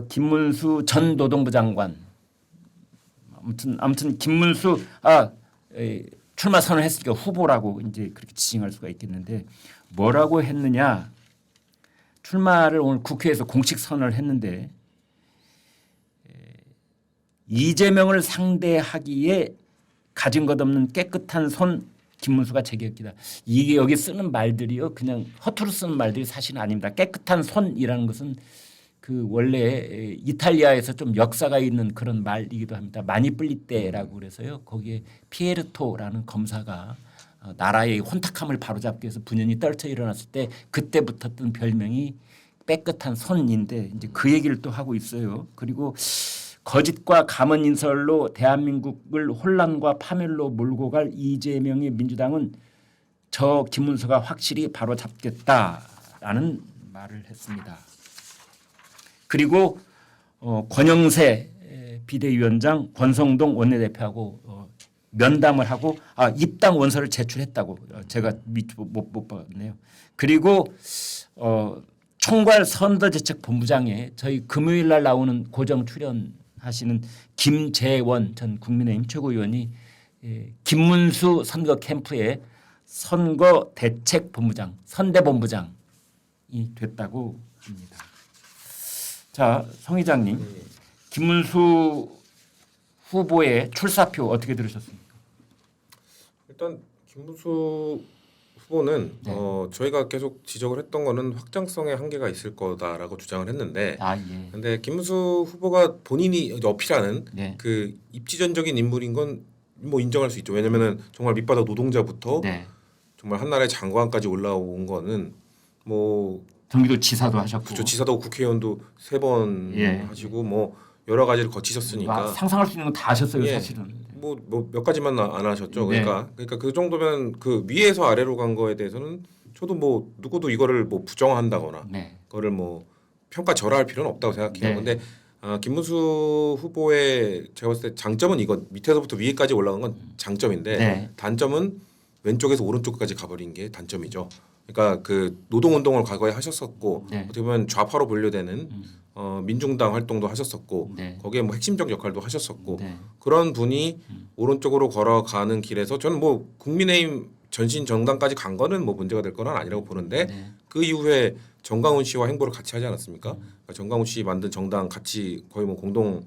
김문수 전 노동부 장관 아무튼 김문수 출마 선언했으니까 후보라고 이제 그렇게 지칭할 수가 있겠는데 뭐라고 했느냐? 출마를 오늘 국회에서 공식 선언을 했는데 이재명을 상대하기에 가진 것 없는 깨끗한 손 김문수가 제격이다. 이게 여기 쓰는 말들이요 그냥 허투루 쓰는 말들이 사실은 아닙니다. 깨끗한 손이라는 것은 그 원래 이탈리아에서 좀 역사가 있는 그런 말이기도 합니다. 마니플리떼라고 그래서요. 거기에 피에르토라는 검사가 나라의 혼탁함을 바로잡기 위해서 분연히 떨쳐 일어났을 때 그때 붙었던 별명이 깨끗한 손인데 이제 그 얘기를 또 하고 있어요. 그리고 거짓과 감언 인설로 대한민국을 혼란과 파멸로 몰고 갈 이재명의 민주당은 저 김문수가 확실히 바로잡겠다라는 말을 했습니다. 그리고 권영세 비대위원장 권성동 원내대표하고 면담을 하고 입당 원서를 제출했다고 제가 못 봤네요. 그리고 총괄 선거대책본부장에 저희 금요일 날 나오는 고정 출연하시는 김재원 전 국민의힘 최고위원이 김문수 선거 캠프의 선거대책본부장 선대본부장이 됐다고 합니다. 자, 성 의장님, 김문수 후보의 출사표 어떻게 들으셨습니까? 일단 김문수 후보는 저희가 계속 지적을 했던 거는 확장성의 한계가 있을 거다라고 주장을 했는데, 근데 김문수 후보가 본인이 어필하는 그 입지전적인 인물인 건 뭐 인정할 수 있죠. 왜냐면은 정말 밑바닥 노동자부터 정말 한나라의 장관까지 올라온 거는 뭐 경기도 지사도 하셨고, 그렇죠. 지사도 국회의원도 3번 하시고 뭐 여러 가지를 거치셨으니까 상상할 수 있는 건 다 하셨어요, 사실은. 뭐 몇 가지만 안 하셨죠. 그러니까 그 정도면 그 위에서 아래로 간 거에 대해서는 저도 뭐 누구도 이거를 뭐 부정한다거나 그거를 뭐 평가절하할 필요는 없다고 생각해요. 근데 김문수 후보의 제가 봤을 때 장점은 이거 밑에서부터 위에까지 올라간 건 장점인데 단점은 왼쪽에서 오른쪽까지 가버린 게 단점이죠. 그러니까 그 노동운동을 과거에 하셨었고 어떻게 보면 좌파로 분류되는 민중당 활동도 하셨었고 거기에 뭐 핵심적 역할도 하셨었고 그런 분이 오른쪽으로 걸어가는 길에서 저는 뭐 국민의힘 전신 정당까지 간 거는 뭐 문제가 될 건 아니라고 보는데 그 이후에 정강훈 씨와 행보를 같이 하지 않았습니까? 그러니까 정강훈 씨 만든 정당 같이 거의 뭐 공동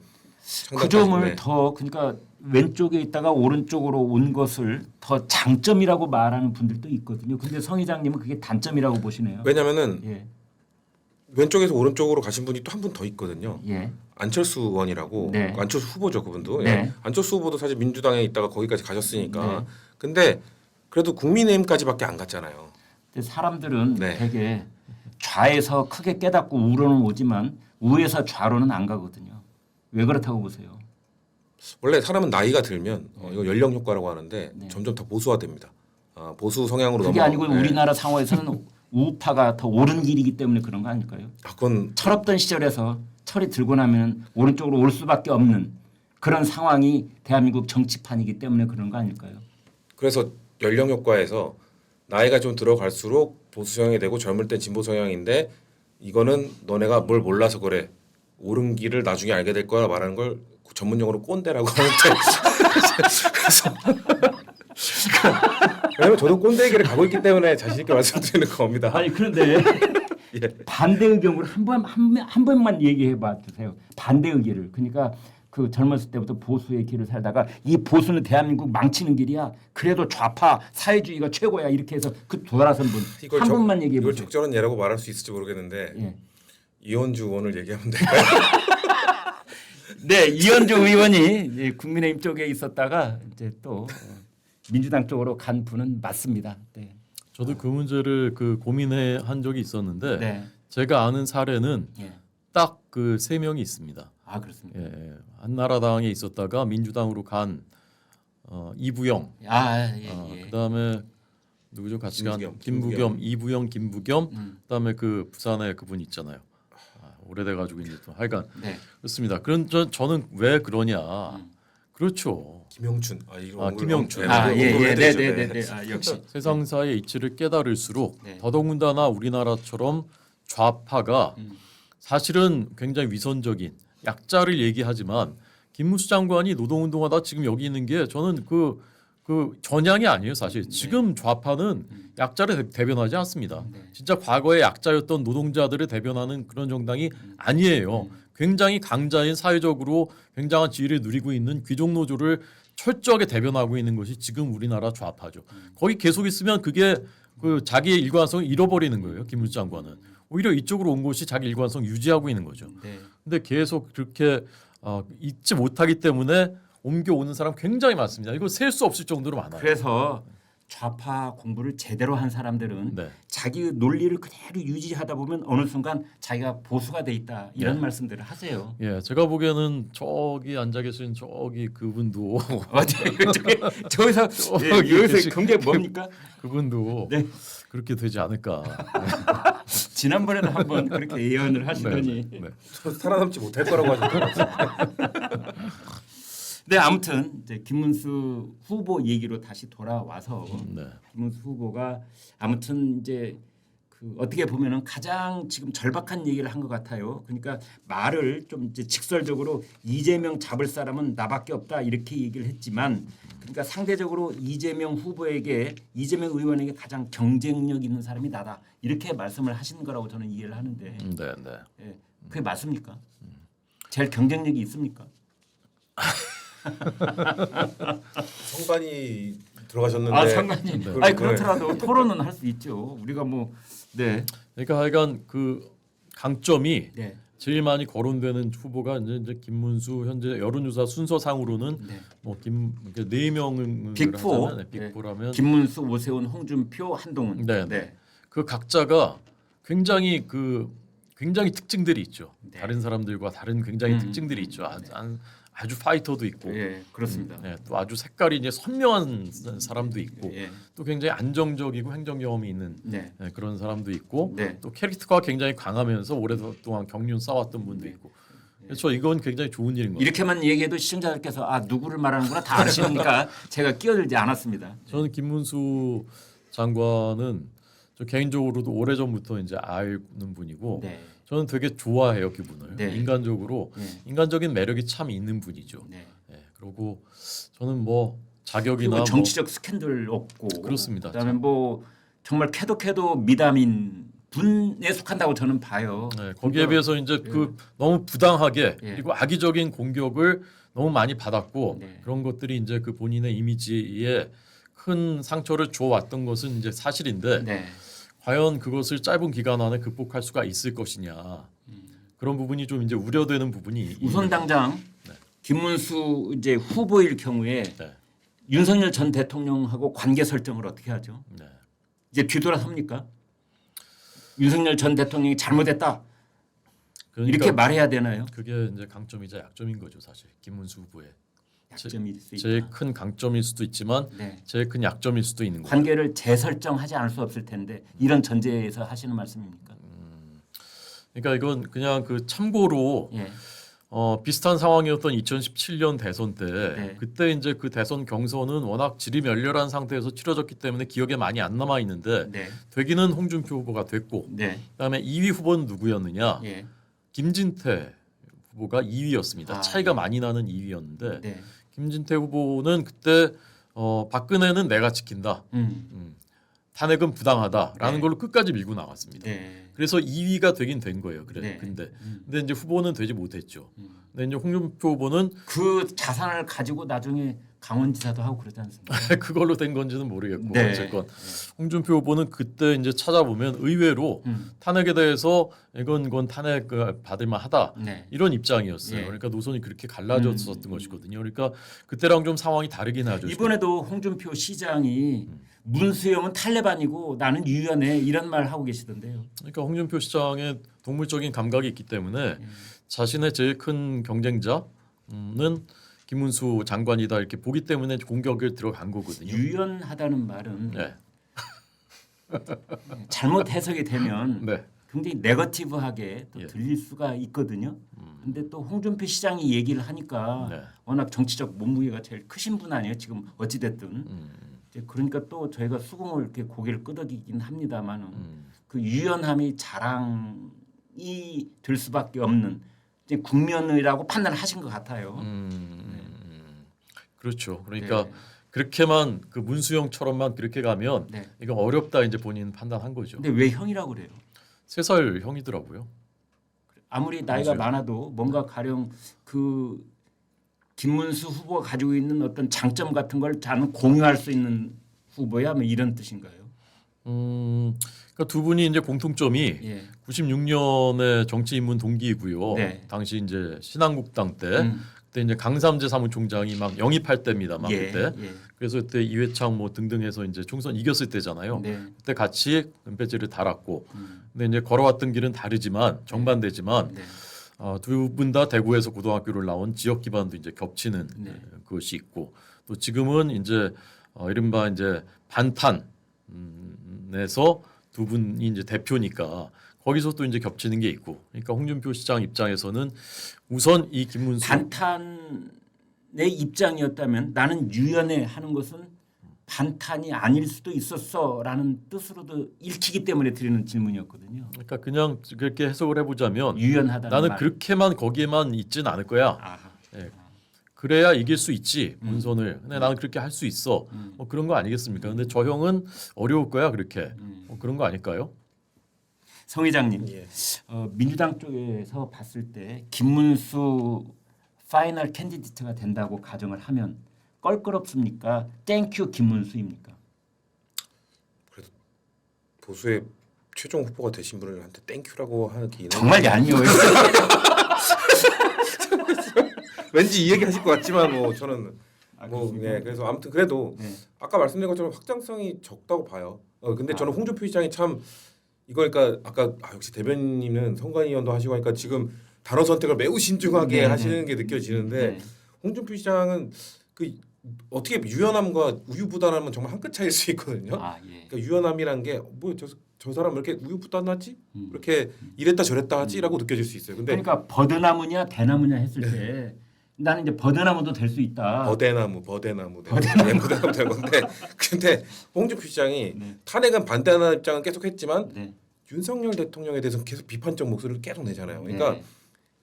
그 점을 더 그러니까 왼쪽에 있다가 오른쪽으로 온 것을 더 장점이라고 말하는 분들도 있거든요. 근데 성 의장님은 그게 단점이라고 보시네요. 왜냐면은 왼쪽에서 오른쪽으로 가신 분이 또 한 분 더 있거든요. 안철수 의원이라고 안철수 후보죠, 그분도. 안철수 후보도 사실 민주당에 있다가 거기까지 가셨으니까. 근데 그래도 국민의힘까지밖에 안 갔잖아요. 근데 사람들은 되게 좌에서 크게 깨닫고 우로는 오지만 우에서 좌로는 안 가거든요. 왜 그렇다고 보세요? 원래 사람은 나이가 들면 이거 연령 효과라고 하는데 점점 더 보수화됩니다. 보수 성향으로 그게 아니고 우리나라 상황에서는 우파가 더 옳은 길이기 때문에 그런 거 아닐까요? 그건 철없던 시절에서 철이 들고 나면 오른쪽으로 올 수밖에 없는 그런 상황이 대한민국 정치판이기 때문에 그런 거 아닐까요? 그래서 연령 효과에서 나이가 좀 들어갈수록 보수 성향이 되고 젊을 땐 진보 성향인데 이거는 너네가 뭘 몰라서 그래. 옳은 길을 나중에 알게 될 거야 말하는 걸 전문용어로 꼰대라고 하는데 그래서 왜냐면 저도 꼰대 얘기를 가고 있기 때문에 자신 있게 말씀드리는 겁니다. 아니 그런데 반대 의견으로 한 번만 얘기해 봐 주세요. 반대 의견을. 그러니까 그 젊었을 때부터 보수의 길을 살다가 이 보수는 대한민국 망치는 길이야. 그래도 좌파 사회주의가 최고야. 이렇게 해서 그 돌아선 분 한 번만 얘기해 보세요. 이걸 적절한 예라고 말할 수 있을지 모르겠는데 이현주 의원을 얘기하면 될까요? 네, 이현주 의원이 국민의힘 쪽에 있었다가 이제 또 민주당 쪽으로 간 분은 맞습니다. 저도 그 문제를 고민해 한 적이 있었는데 제가 아는 사례는 딱 그 3명이 있습니다. 아 그렇습니까? 한나라당에 있었다가 민주당으로 간 이부영. 그다음에 누구죠? 같이 간 김부겸, 이부영, 김부겸. 그다음에 그 부산에 그분 있잖아요. 오래돼가지고 이제 또 하여간 그렇습니다. 그런 저는 왜 그러냐? 그렇죠. 김영춘. 김영춘. 역시 세상사의 이치를 깨달을수록 더더군다나 우리나라처럼 좌파가 사실은 굉장히 위선적인 약자를 얘기하지만 김문수 장관이 노동운동하다 지금 여기 있는 게 저는 그 전향이 아니에요. 사실 지금 좌파는 약자를 대변하지 않습니다. 진짜 과거에 약자였던 노동자들을 대변하는 그런 정당이 아니에요. 굉장히 강자인 사회적으로 굉장한 지위를 누리고 있는 귀족 노조를 철저하게 대변하고 있는 것이 지금 우리나라 좌파죠. 거기 계속 있으면 그게 그 자기의 일관성을 잃어버리는 거예요. 김문수 장관은 오히려 이쪽으로 온 것이 자기 일관성 유지하고 있는 거죠. 근데 계속 그렇게 잊지 못하기 때문에 옮겨오는 사람 굉장히 많습니다. 이거 셀 수 없을 정도로 많아요. 그래서 좌파 공부를 제대로 한 사람들은 네. 자기 논리를 그대로 유지하다 보면 어느 순간 자기가 보수가 돼 있다 이런 네. 말씀들을 하세요. 예, 제가 보기에는 저기 앉아 계신 저기 그분도 저기서 저기 여기서 계시- 경계 뭡니까? 그분도 네. 그렇게 되지 않을까. 지난번에도 한번 그렇게 예언을 하시더니 네. 살아남지 못할 거라고 하셨죠. 네, 아무튼 이제 김문수 후보 얘기로 다시 돌아와서 네. 김문수 후보가 아무튼 이제 그 어떻게 보면은 가장 지금 절박한 얘기를 한 것 같아요. 그러니까 말을 좀 이제 직설적으로 이재명 잡을 사람은 나밖에 없다 이렇게 얘기를 했지만 그러니까 상대적으로 이재명 후보에게 이재명 의원에게 가장 경쟁력 있는 사람이 나다 이렇게 말씀을 하신 거라고 저는 이해를 하는데 네, 네. 예, 그게 맞습니까? 제일 경쟁력이 있습니까? 성관이 들어가셨는데. 아 상관님. 네. 아니 그렇더라도 토론은 할 수 있죠. 우리가 뭐 네. 그러니까 하여간 그 강점이 네. 제일 많이 거론되는 후보가 이제 김문수 현재 여론조사 순서상으로는 네. 뭐김 네 명을 빅4. 하자면, 네, 빅4라면 김문수, 오세훈, 홍준표, 한동훈. 네. 그 각자가 굉장히 굉장히 특징들이 있죠. 네. 다른 사람들과 다른 굉장히 특징들이 있죠. 아주 파이터도 있고, 예, 그렇습니다. 네, 또 아주 색깔이 이제 선명한 사람도 있고, 예. 또 굉장히 안정적이고 행정 경험이 있는 네. 네, 그런 사람도 있고, 네. 또 캐릭터가 굉장히 강하면서 오랫동안 경륜 쌓았던 분도 있고. 그래서 이건 굉장히 좋은 일인 것 같아요. 이렇게만 얘기해도 시청자들께서 아 누구를 말하는구나 다 아시니까 제가 끼어들지 않았습니다. 저는 김문수 장관은 저 개인적으로도 오래전부터 이제 아는 분이고 네. 저는 되게 좋아해요 그분을. 네. 인간적으로 네. 인간적인 매력이 참 있는 분이죠. 네. 네, 그리고 저는 뭐 자격이나 그리고 정치적 스캔들 없고 그렇습니다. 그다음에 뭐 정말 캐도 미담인 분에 속한다고 저는 봐요. 네, 거기에 비해서 이제 그 너무 부당하게 예. 그리고 악의적인 공격을 너무 많이 받았고 네. 그런 것들이 이제 그 본인의 이미지에 큰 상처를 줘왔던 것은 이제 사실인데 네. 과연 그것을 짧은 기간 안에 극복할 수가 있을 것이냐 그런 부분이 좀 이제 우려되는 부분이 우선 있는 당장 김문수 이제 후보일 경우에 네. 윤석열 전 대통령하고 관계 설정을 어떻게 하죠? 네. 이제 뒤돌아섭니까? 윤석열 전 대통령이 잘못했다 그러니까 이렇게 말해야 되나요? 그게 이제 강점이자 약점인 거죠 사실 김문수 후보의 약점일 수 있다. 제일 큰 강점일 수도 있지만 네. 제일 큰 약점일 수도 있는 거죠. 관계를 재설정하지 않을 수 없을 텐데 이런 전제에서 하시는 말씀입니까? 그러니까 이건 그냥 그 참고로 예. 비슷한 상황이었던 2017년 대선 때 네. 그때 이제 그 대선 경선은 워낙 질이 멸렬한 상태에서 치러졌기 때문에 기억에 많이 안 남아 있는데 네. 되기는 홍준표 후보가 됐고 네. 그다음에 2위 후보는 누구였느냐? 예. 김진태 후보가 2위였습니다. 아, 차이가 네. 많이 나는 2위였는데 네. 김진태 후보는 그때 박근혜는 내가 지킨다. 탄핵은 부당하다라는 네. 걸로 끝까지 밀고 나왔습니다. 네. 그래서 2위가 되긴 된 거예요. 그래. 네. 근데 이제 후보는 되지 못했죠. 음. 근데 이제 홍준표 후보는 그 자산을 가지고 나중에 강원지사도 하고 그러지 않습니까? 그걸로 된 건지는 모르겠고 네. 어쨌건 홍준표 후보는 그때 이제 찾아보면 의외로 탄핵에 대해서 이건 탄핵 받을 만하다 네. 이런 입장이었어요. 예. 그러니까 노선이 그렇게 갈라졌었던 것이거든요. 그러니까 그때랑 좀 상황이 다르긴 하죠. 이번에도 홍준표 시장이 문수영은 탈레반이고 나는 유연해 이런 말 하고 계시던데요. 그러니까 홍준표 시장의 동물적인 감각이 있기 때문에 자신의 제일 큰 경쟁자는 김문수 장관이다 이렇게 보기 때문에 공격을 들어간 거거든요. 유연하다는 말은 네. 잘못 해석이 되면 네. 굉장히 네거티브하게 또 예. 들릴 수가 있거든요. 근데 또 홍준표 시장이 얘기를 하니까 네. 워낙 정치적 몸무게가 제일 크신 분 아니에요. 지금 어찌 됐든 이제 그러니까 또 저희가 수긍을 이렇게 고개를 끄덕이긴 합니다만은 그 유연함이 자랑이 될 수밖에 없는 이제 국면이라고 판단을 하신 것 같아요. 그렇죠. 그러니까 그렇게만 그 문수영처럼만 그렇게 가면 이거 어렵다 이제 본인 판단한 거죠. 근데 왜 형이라고 그래요? 3살 형이더라고요. 아무리 나이가 맞아요. 많아도 뭔가 가령 그 김문수 후보가 가지고 있는 어떤 장점 같은 걸 저는 공유할 수 있는 후보야, 뭐 이런 뜻인가요? 그러니까 두 분이 이제 공통점이 96년에 정치 입문 동기이고요. 당시 이제 신한국당 때 그때 이제 강삼재 사무총장이 막 영입할 때입니다. 막 그때. 그래서 그때 이회창 뭐 등등해서 이제 총선 이겼을 때잖아요. 그때 같이 은폐지를 달았고, 근데 이제 걸어왔던 길은 다르지만 정반대지만 두 분 다 대구에서 고등학교를 나온 지역 기반도 이제 겹치는 그것이 있고, 또 지금은 이제 이른바 이제 반탄에서 두 분이 이제 대표니까 거기서 또 이제 겹치는 게 있고, 그러니까 홍준표 시장 입장에서는 우선 이 김문수 반탄의 입장이었다면 나는 유연해 하는 것은 반탄이 아닐 수도 있었어라는 뜻으로도 읽히기 때문에 드리는 질문이었거든요. 그러니까 그냥 그렇게 해석을 해보자면 유연하다는 나는 말. 그렇게만 거기에만 있진 않을 거야. 그래야 이길 수 있지 본선을. 근데 나는 그렇게 할 수 있어. 뭐 그런 거 아니겠습니까? 근데 저 형은 어려울 거야 그렇게. 뭐 그런 거 아닐까요? 성 회장님, 민주당 쪽에서 봤을 때 김문수 파이널 캔디디트가 된다고 가정을 하면 껄끄럽습니까? 땡큐 김문수입니까? 그래도 보수의 최종 후보가 되신 분한테 땡큐라고 하기는 정말 얄미워요. 왠지 이 얘기 하실 것 같지만 뭐 저는 그래서 아무튼 그래도 아까 말씀드린 것처럼 확장성이 적다고 봐요. 근데 저는 홍준표 시장이 참 이거 그러니까 아까 역시 대변인님은 선관위원도 하시고 하니까 지금 단어 선택을 매우 신중하게 하시는 게 느껴지는데 홍준표 시장은 그 어떻게 유연함과 우유부단함은 정말 한 끗 차이일 수 있거든요. 그러니까 유연함이란 게 뭐 저 사람 왜 이렇게 우유부단하지? 이렇게 이랬다 저랬다 하지라고 느껴질 수 있어요. 근데 그러니까 버드나무냐 대나무냐 했을 때 나는 이제 버드나무도 될 수 있다. 버대나무 버대나무 될 건데 근데 홍준표 시장이 탄핵은 반대하는 입장은 계속 했지만 윤석열 대통령에 대해서 계속 비판적 목소리를 계속 내잖아요. 그러니까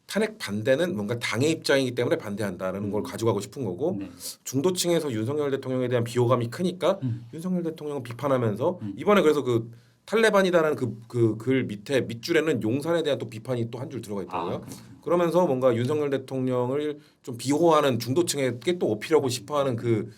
탄핵 반대는 뭔가 당의 입장이기 때문에 반대한다라는 걸 가져가고 싶은 거고 중도층에서 윤석열 대통령에 대한 비호감이 크니까 윤석열 대통령을 비판하면서 이번에 그래서 그 탈레반이다라는 그 글 밑에 밑줄에는 용산에 대한 또 비판이 또 한 줄 들어가 있더라고요. 그러면서 뭔가 윤석열 대통령을 좀 비호하는 중도층에게 또 어필하고 싶어하는 그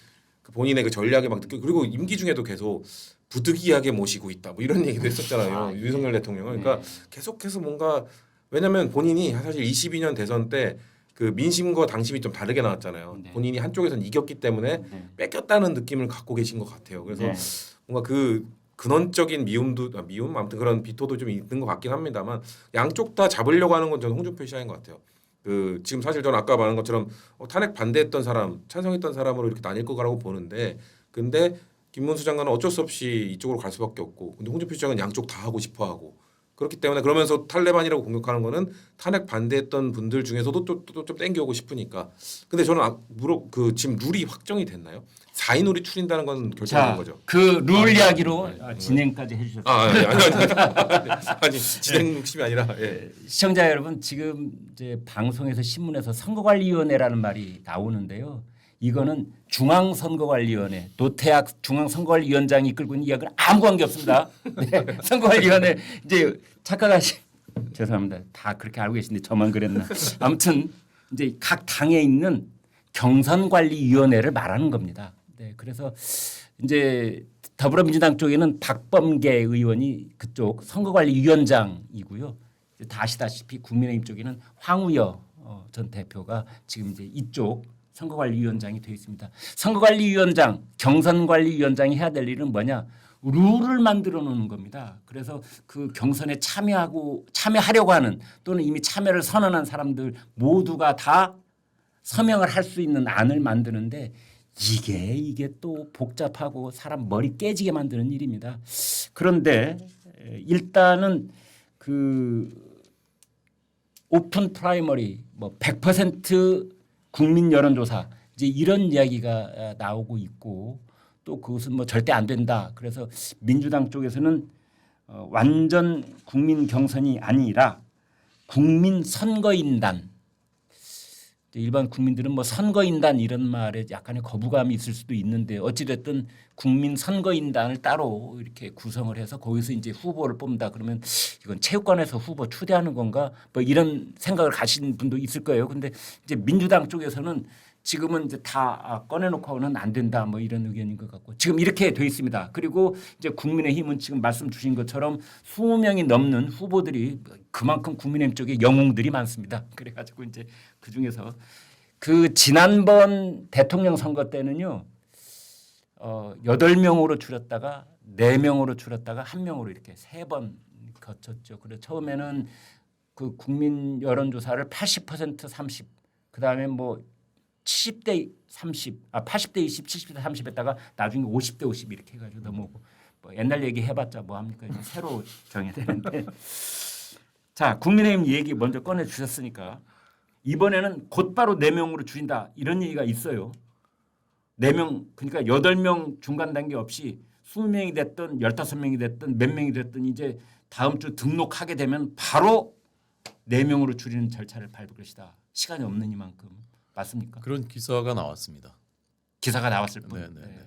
본인의 그 전략에 막 느끼고 그리고 임기 중에도 계속 부득이하게 모시고 있다 뭐 이런 얘기도 했었잖아요. 윤석열 대통령은 그러니까 계속해서 뭔가 왜냐하면 본인이 사실 22년 대선 때 그 민심과 당심이 좀 다르게 나왔잖아요. 본인이 한쪽에서는 이겼기 때문에 뺏겼다는 느낌을 갖고 계신 것 같아요. 그래서 뭔가 그 근원적인 미움 아무튼 그런 비토도 좀 있는 것 같긴 합니다만 양쪽 다 잡으려고 하는 건 저는 홍준표 시장인 것 같아요. 그 지금 사실 저는 아까 말한 것처럼 탄핵 반대했던 사람, 찬성했던 사람으로 이렇게 나뉠 거라고 보는데 근데 김문수 장관은 어쩔 수 없이 이쪽으로 갈 수밖에 없고 근데 홍준표 시장은 양쪽 다 하고 싶어하고 그렇기 때문에 그러면서 탈레반이라고 공격하는 거는 탄핵 반대했던 분들 중에서도 또 좀 땡겨오고 싶으니까. 근데 저는 그 지금 룰이 확정이 됐나요? 4인룰이 추린다는 건 결정된 거죠. 그 룰 이야기로 진행까지 해주셨어요. 아니 진행 욕심이 아니라 시청자 여러분 지금 이제 방송에서 신문에서 선거관리위원회라는 말이 나오는데요. 이거는 중앙선거관리위원회 노태학 중앙선거관리위원장이 이끌고 있는 이야기는 아무 관계 없습니다. 선거관리위원회 이제 착각하시 죄송합니다. 다 그렇게 알고 계신데 저만 그랬나. 아무튼 이제 각 당에 있는 경선관리위원회를 말하는 겁니다. 그래서 이제 더불어민주당 쪽에는 박범계 의원이 그쪽 선거관리위원장이고요. 다 아시다시피 국민의힘 쪽에는 황우여 전 대표가 지금 이제 이쪽 선거관리위원장이 되어 있습니다. 선거관리위원장, 경선관리위원장이 해야 될 일은 뭐냐? 룰을 만들어 놓는 겁니다. 그래서 그 경선에 참여하려고 하는 또는 이미 참여를 선언한 사람들 모두가 다 서명을 할 수 있는 안을 만드는데 이게 또 복잡하고 사람 머리 깨지게 만드는 일입니다. 그런데 일단은 그 오픈 프라이머리 뭐 100% 국민 여론조사 이제 이런 이야기가 나오고 있고 또 그것은 뭐 절대 안 된다. 그래서 민주당 쪽에서는 완전 국민 경선이 아니라 국민선거인단. 일반 국민들은 뭐 선거인단 이런 말에 약간의 거부감이 있을 수도 있는데 어찌됐든 국민선거인단을 따로 이렇게 구성을 해서 거기서 이제 후보를 뽑는다 그러면 이건 체육관에서 후보 초대하는 건가 뭐 이런 생각을 가신 분도 있을 거예요. 근데 이제 민주당 쪽에서는 지금은 이제 다 꺼내놓고는 안 된다 뭐 이런 의견인 것 같고 지금 이렇게 돼 있습니다. 그리고 이제 국민의힘은 지금 말씀 주신 것처럼 20명이 넘는 후보들이 그만큼 국민의힘 쪽에 영웅들이 많습니다. 그래가지고 이제 그 중에서 그 지난번 대통령 선거 때는요 8명으로 줄였다가 4명으로 줄였다가 1명으로 이렇게 3번 거쳤죠. 그래서 처음에는 그 국민 여론조사를 80% 30 그다음에 뭐 70대 30, 80대 20, 70대 30 했다가 나중에 50대 50 이렇게 해가지고 넘어오고 뭐 옛날 얘기 해봤자 뭐 합니까? 이제 새로 정해야 되는데 자 국민의힘 얘기 먼저 꺼내 주셨으니까 이번에는 곧바로 4명으로 줄인다 이런 얘기가 있어요. 4명 그러니까 8명 중간 단계 없이 20명이 됐든 15명이 됐든 몇 명이 됐든 이제 다음 주 등록하게 되면 바로 4명으로 줄이는 절차를 밟을 것이다. 시간이 없는 이만큼. 맞습니까? 그런 기사가 나왔습니다. 기사가 나왔을 뿐. 네네. 네.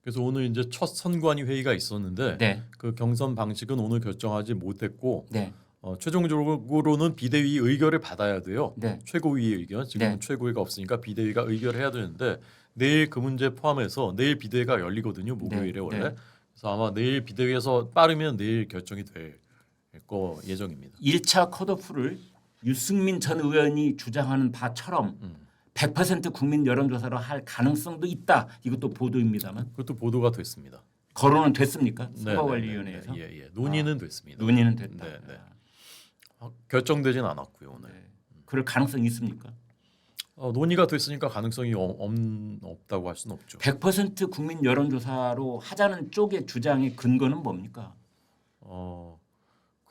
그래서 오늘 이제 첫 선관위 회의가 있었는데 네. 그 경선 방식은 오늘 결정하지 못했고 네. 최종적으로는 비대위 의결을 받아야 돼요. 네. 최고위 의견 지금 네. 최고위가 없으니까 비대위가 의결해야 되는데 내일 그 문제 포함해서 내일 비대위가 열리거든요. 목요일에 네. 원래. 네. 그래서 아마 내일 비대위에서 빠르면 내일 결정이 될 거 예정입니다. 1차 컷오프를 유승민 전 의원이 주장하는 바처럼 100% 국민 여론조사로 할 가능성도 있다. 이것도 보도입니다만. 그것도 보도가 됐습니다. 거론은 됐습니까? 네, 선거관리위원회에서. 예. 논의는 됐습니다. 논의는 됐다. 네. 결정되진 않았고요 오늘. 네. 그럴 가능성이 있습니까? 논의가 됐으니까 가능성이 없다고 할 수는 없죠. 100% 국민 여론조사로 하자는 쪽의 주장의 근거는 뭡니까?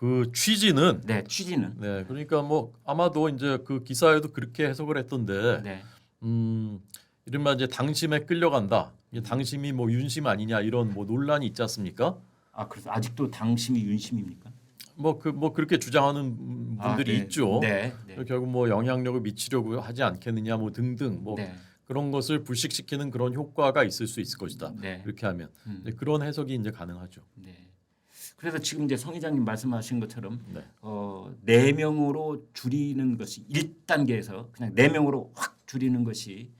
그 취지는 네, 취지는. 네, 그러니까 뭐 아마도 이제 그 기사에도 그렇게 해석을 했던데, 네. 이른바 이제 당심에 끌려간다. 이게 당심이 뭐 윤심 아니냐 이런 뭐 논란이 있지 않습니까? 그래서 아직도 당심이 윤심입니까? 뭐 그렇게 주장하는 분들이 네. 있죠. 네. 결국 뭐 영향력을 미치려고 하지 않겠느냐 뭐 등등 뭐 네. 그런 것을 불식시키는 그런 효과가 있을 수 있을 것이다. 네. 이렇게 하면 그런 해석이 이제 가능하죠. 네. 그래서 지금 이제 성 회장님 말씀하신 것처럼 네. 4명으로 줄이는 것이 1단계에서 그냥 4명으로 확 줄이는 것이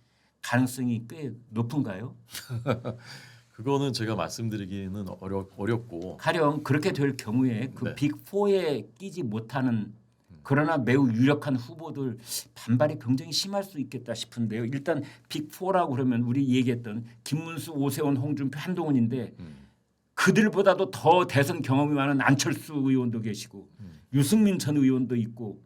가능성이 꽤 높은가요? 그거는 제가 말씀드리기는 어렵고 가령 그렇게 될 경우에 그 네. 빅4에 끼지 못하는 그러나 매우 유력한 후보들 반발이 굉장히 심할 수 있겠다 싶은데요. 일단 빅4라고 그러면 우리 얘기했던 김문수, 오세훈, 홍준표, 한동훈인데 그들보다도 더 대선 경험이 많은 안철수 의원도 계시고 유승민 전 의원도 있고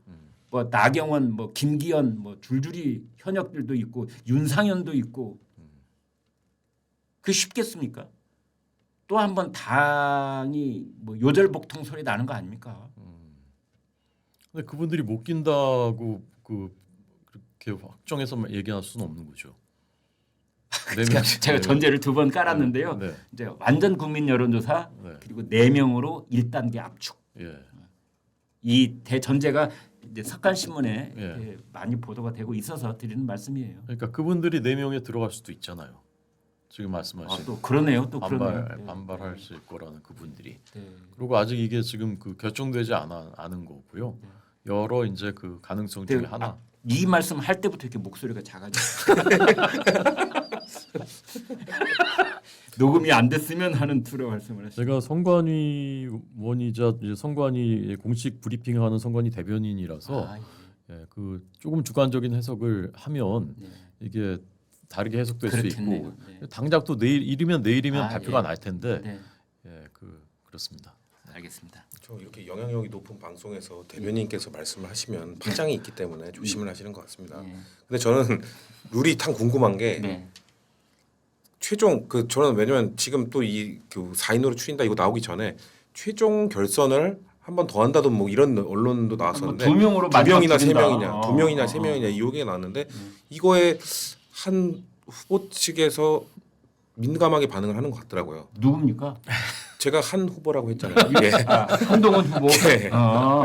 뭐 나경원, 뭐 김기현, 뭐 줄줄이 현역들도 있고 윤상현도 있고 그게 쉽겠습니까? 또 한 번 당이 뭐 요절복통 소리 나는 거 아닙니까? 근데 그분들이 못 낀다고 그렇게 확정해서 얘기할 수는 없는 거죠. 제가 전제를 2번 깔았는데요. 네. 이제 완전 국민 여론조사 네. 그리고 4명으로 1단계 압축. 예. 이 대전제가 이제 석간신문에 예. 많이 보도가 되고 있어서 드리는 말씀이에요. 그러니까 그분들이 4명에 들어갈 수도 있잖아요. 지금 말씀하신 또 그러네요. 또 그러네요. 네. 반발하실 거라는 그분들이. 네. 그리고 아직 이게 지금 그 결정되지 않은 거고요. 여러 이제 그 가능성 중에 하나. 이 말씀 할 때부터 이렇게 목소리가 작아져. 녹음이 안 됐으면 하는 투로 말씀을 하시죠. 제가 선관위원이자 이제 선관위 공식 브리핑하는 선관위 대변인이라서 그 조금 주관적인 해석을 하면 이게 다르게 해석될 수 있고 당장 또 내일이면 발표가 날 텐데 그렇습니다. 알겠습니다. 저 이렇게 영향력이 높은 방송에서 대변인께서 말씀을 하시면 파장이 있기 때문에 조심을 하시는 것 같습니다. 근데 저는 룰이 참 궁금한 게 최종 저는 왜냐면 지금 또 이 4인으로 추린다 이거 나오기 전에 최종 결선을 한 번 더 한다든 뭐 이런 언론도 나왔었는데 2명으로 2명이나 3명이냐 2명이나 3명이냐 이 얘기가 나왔는데 이거에 한 후보 측에서 민감하게 반응을 하는 것 같더라고요. 누굽니까? 제가 한 후보라고 했잖아요. 예. 한동훈 후보. 예.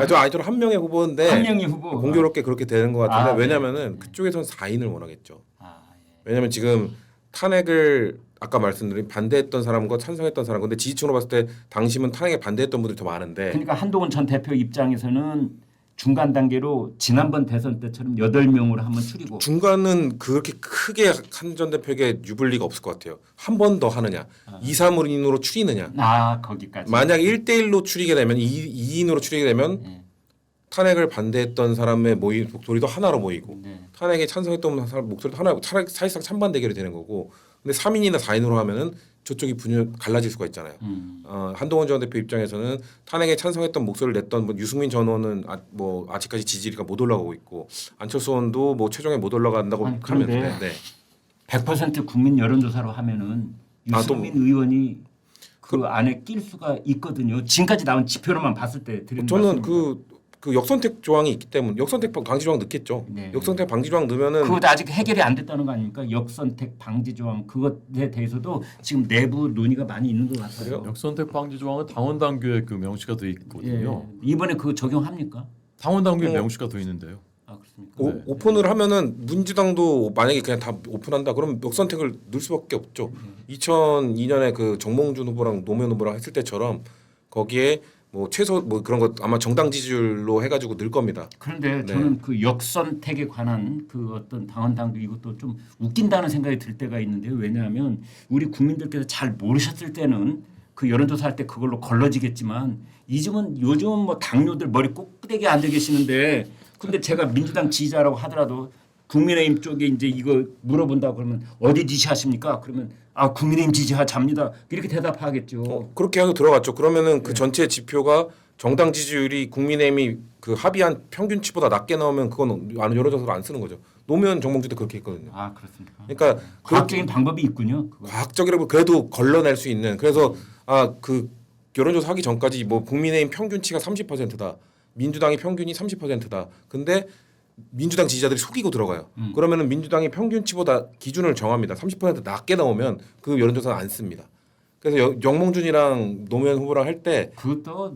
저는 한 명의 후보인데 한 명의 후보. 공교롭게 그렇게 되는 것 같은데 왜냐면은 네. 그쪽에서는 4인을 원하겠죠. 예. 왜냐면 지금 탄핵을 아까 말씀드린 반대했던 사람과 찬성했던 사람 근데 지지층으로 봤을 때 당시면 탄핵에 반대했던 분들이 더 많은데 그러니까 한동훈 전 대표 입장에서는 중간 단계로 지난번 대선 때처럼 8명으로 한번 줄이고 중간은 그렇게 크게 한 전 대표에게 유불리가 없을 것 같아요. 한 번 더 하느냐 2, 3인으로 줄이느냐 거기까지. 만약 1대1로 줄이게 되면 2인으로 줄이게 되면 네. 탄핵을 반대했던 사람의 목소리도 하나로 모이고 네. 탄핵에 찬성했던 사람 목소리도 하나고 사실상 찬반 대결이 되는 거고 근데 3인이나 4인으로 하면은 저쪽이 분열 갈라질 수가 있잖아요. 한동훈 전 대표 입장에서는 탄핵에 찬성했던 목소리를 냈던 뭐 유승민 전 의원은 아직까지 지지율이 못 올라가고 있고 안철수 의원도 뭐 최종에 못 올라간다고 하면 네. 100% 국민 여론조사로 하면은 유승민 의원이 그 안에 낄 수가 있거든요. 지금까지 나온 지표로만 봤을 때 드리는 저는 말씀입니다. 그 역선택 조항이 있기 때문에 역선택 방지 조항 넣겠죠. 네. 역선택 방지 조항 넣으면은 그것도 아직 해결이 안 됐다는 거 아닙니까? 역선택 방지 조항 그것에 대해서도 지금 내부 논의가 많이 있는 것 같아요. 그래요? 역선택 방지 조항은 당원 당규에 그 명시가 돼 있거든요. 예. 이번에 그거 적용합니까? 당원 당규에 명시가 돼 있는데요. 그렇습니까? 오픈을 하면은 민주당도 만약에 그냥 다 오픈한다 그러면 역선택을 넣을 수밖에 없죠. 2002년에 그 정몽준 후보랑 노무현 후보랑 했을 때처럼 거기에 뭐 최소 뭐 그런 것 아마 정당 지지율로 해가지고 늘 겁니다. 그런데 네. 저는 그 역선택에 관한 그 어떤 당원 당규 이것도 좀 웃긴다는 생각이 들 때가 있는데요. 왜냐하면 우리 국민들께서 잘 모르셨을 때는 그 여론조사할 때 그걸로 걸러지겠지만 요즘은 뭐 당뇨들 머리 꼭대기에 앉아 계시는데 근데 제가 민주당 지지자라고 하더라도 국민의힘 쪽에 이제 이거 물어본다고 그러면 어디 지지하십니까? 그러면 국민의힘 지지하잡니다. 이렇게 대답하겠죠. 그렇게 하고 들어갔죠. 그러면은 그 전체 지표가 정당 지지율이 국민의힘이 그 합의한 평균치보다 낮게 나오면 그건 여론조사로 안 쓰는 거죠. 노무현 정몽주 때 그렇게 했거든요. 그렇습니까? 그러니까 과학적인 방법이 있군요. 과학적이라고 그래도 걸러낼 수 있는 그래서 그 여론조사 하기 전까지 뭐 국민의힘 평균치가 30%다. 민주당의 평균이 30%다. 근데 민주당 지지자들이 속이고 들어가요. 그러면은 민주당이 평균치보다 기준을 정합니다. 30% 낮게 나오면 그 여론조사는 안 씁니다. 그래서 영몽준이랑 노무현 후보랑 할 때 그것도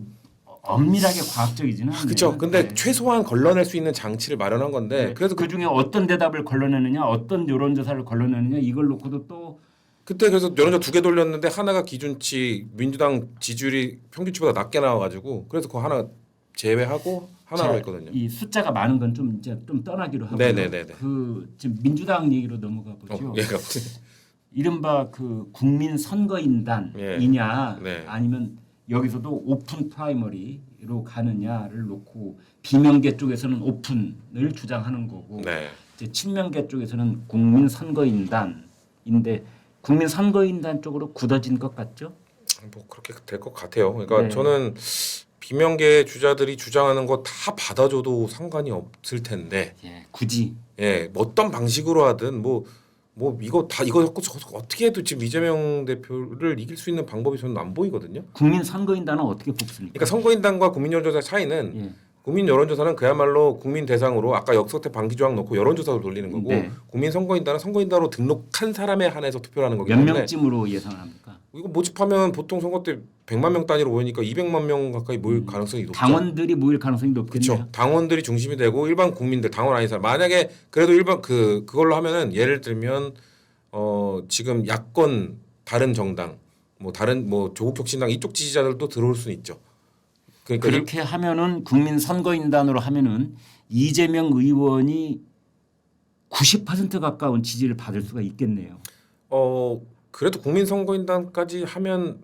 엄밀하게 과학적이지는 않네요. 그렇죠. 근데 네. 최소한 걸러낼 수 있는 장치를 마련한 건데 네. 그래서 그 중에 어떤 대답을 걸러내느냐, 어떤 여론조사를 걸러내느냐 이걸 놓고도 또 그때 그래서 여론조사 2개 돌렸는데 하나가 기준치 민주당 지지율이 평균치보다 낮게 나와가지고 그래서 그거 하나 제외하고 하나로 했거든요. 이 숫자가 많은 건 좀 이제 좀 떠나기로 하고요. 네네네네. 그 지금 민주당 얘기로 넘어가 보죠. 예, 이른바 그 국민 선거인단이냐 네. 아니면 여기서도 오픈 프라이머리로 가느냐를 놓고 비명계 쪽에서는 오픈을 주장하는 거고 네. 이제 친명계 쪽에서는 국민 선거인단인데 국민 선거인단 쪽으로 굳어진 것 같죠? 뭐 그렇게 될 것 같아요. 그러니까 네. 저는 비명계 주자들이 주장하는 거 다 받아줘도 상관이 없을 텐데, 굳이 어떤 방식으로 하든 뭐 이거 갖고 저거 어떻게 해도 지금 이재명 대표를 이길 수 있는 방법이 저는 안 보이거든요. 국민 선거인단은 어떻게 뽑습니까? 그러니까 선거인단과 국민 여론조사 차이는 국민 여론조사는 그야말로 국민 대상으로 아까 역선택 방지 조항 넣고 여론조사로 돌리는 거고 국민 선거인단은 선거인단으로 등록한 사람에 한해서 투표를 하는 거기 몇 때문에 명쯤으로 예상합니까? 이거 모집하면 보통 선거 때 100만 명 단위로 모이니까 200만 명 가까이 모일 가능성이 높죠. 당원들이 모일 가능성이 높겠네요. 그렇죠. 당원들이 중심이 되고 일반 국민들 당원 아닌 사람 만약에 그래도 일반 그걸로 하면은 예를 들면 지금 야권 다른 정당 다른 조국혁신당 이쪽 지지자들도 들어올 수는 있죠. 그러니까 그렇게 하면은 국민 선거인단으로 하면은 이재명 의원이 90% 가까운 지지를 받을 수가 있겠네요. 그래도 국민 선거인단까지 하면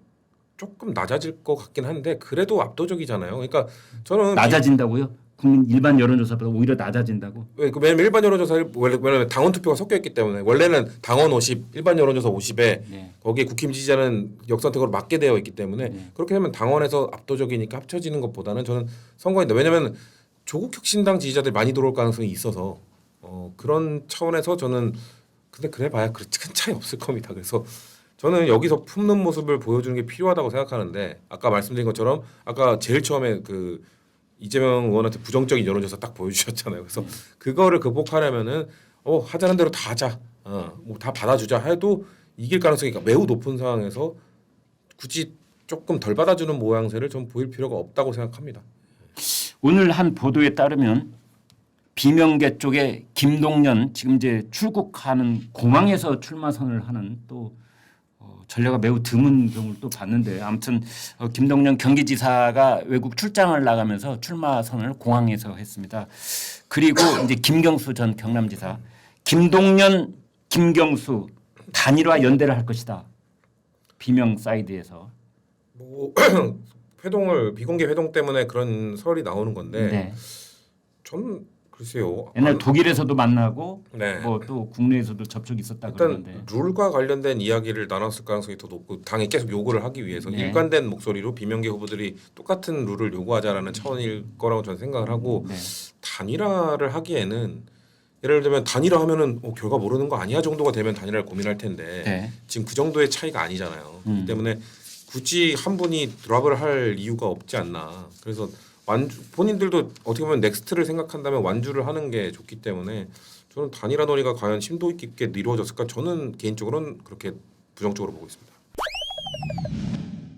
조금 낮아질 것 같긴 한데 그래도 압도적이잖아요. 그러니까 저는 낮아진다고요? 국민 일반 여론조사보다 오히려 낮아진다고? 왜냐면 일반 여론조사 왜냐면 당원 투표가 섞여 있기 때문에 원래는 당원 50, 일반 여론조사 50에 거기에 국힘 지지자는 역선택으로 맞게 되어 있기 때문에 그렇게 되면 당원에서 압도적이니까 합쳐지는 것보다는 저는 선거인단 왜냐면 조국혁신당 지지자들이 많이 들어올 가능성이 있어서 그런 차원에서 저는 근데 그래봐야 큰 차이 없을 겁니다. 그래서 저는 여기서 품는 모습을 보여주는 게 필요하다고 생각하는데 아까 말씀드린 것처럼 아까 제일 처음에 그 이재명 의원한테 부정적인 여론조사 딱 보여주셨잖아요. 그래서 그거를 극복하려면은 하자는 대로 다 하자, 다 받아주자 해도 이길 가능성이 매우 높은 상황에서 굳이 조금 덜 받아주는 모양새를 좀 보일 필요가 없다고 생각합니다. 오늘 한 보도에 따르면 비명계 쪽에 김동연 지금 이제 출국하는 공항에서 출마 선언을 하는 또 전례가 매우 드문 경우를 또 봤는데 아무튼 김동연 경기지사가 외국 출장을 나가면서 출마 선언을 공항에서 했습니다. 그리고 이제 김경수 전 경남지사 김동연, 김경수 단일화 연대를 할 것이다. 비명 사이드에서 뭐 회동을 비공개 회동 때문에 그런 설이 나오는 건데 네. 전 글쎄요. 옛날 독일에서도 만나고 네. 뭐 또 국내에서도 접촉이 있었다 일단 그러는데 룰과 관련된 이야기를 나눴을 가능성이 더 높고 당이 계속 요구를 하기 위해서 네. 일관된 목소리로 비명계 후보들이 똑같은 룰을 요구하자라는 차원일 거라고 저는 생각을 하고 네. 단일화를 하기에는 예를 들면 단일화하면은 결과 모르는 거 아니야 정도가 되면 단일화를 고민할 텐데 네. 지금 그 정도의 차이가 아니잖아요. 그렇기 때문에 굳이 한 분이 드랍을 할 이유가 없지 않나. 그래서 본인들도 어떻게 보면 넥스트를 생각한다면 완주를 하는 게 좋기 때문에 저는 단일화 논의가 과연 심도 깊게 이루어졌을까? 저는 개인적으로는 그렇게 부정적으로 보고 있습니다.